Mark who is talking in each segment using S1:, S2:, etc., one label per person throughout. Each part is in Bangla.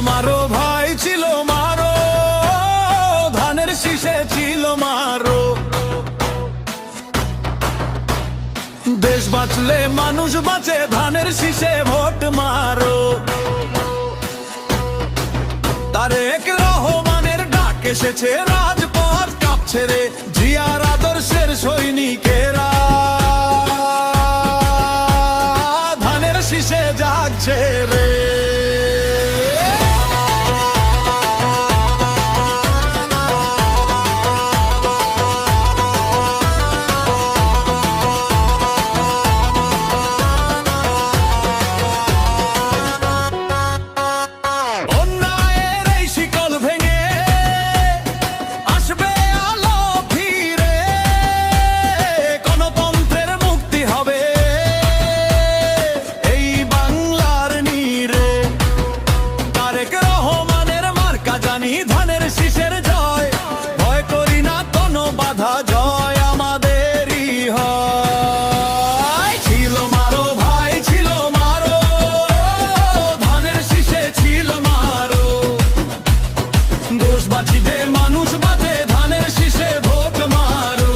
S1: মারো ভাই ছিল মারো, ধানের শীষে ছিল মারো। দেশ বাঁচলে মানুষ বাঁচে, ধানের শীষে ভোট মারো। তারেক রহমানের ডাক এসেছে, রাজপথ কাঁপছে রে, জিয়ার আদর্শের সৈনিকেরা ধানের শীষে জাগছে রে। ধানের শীষের জয়, ভয় করি না কোনো বাধা, জয় আমাদেরই হয়। ছিল মারো ভাই ছিল মারো, ধানের শীষে ছিল মারো। দেশবাসীতে মানুষ বাঁচে, ধানের শীষে ভোট মারো।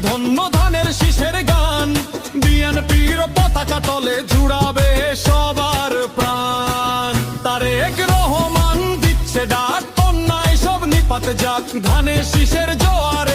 S1: ধন্য ধানের শীষের গান, বিএনপির পতাকা তলে জুড়াবে সবার প্রাণ। তারেক রহমান দিচ্ছে ডাক, অন্যায় সব নিপাত যাক, ধানের শীষের জোয়ার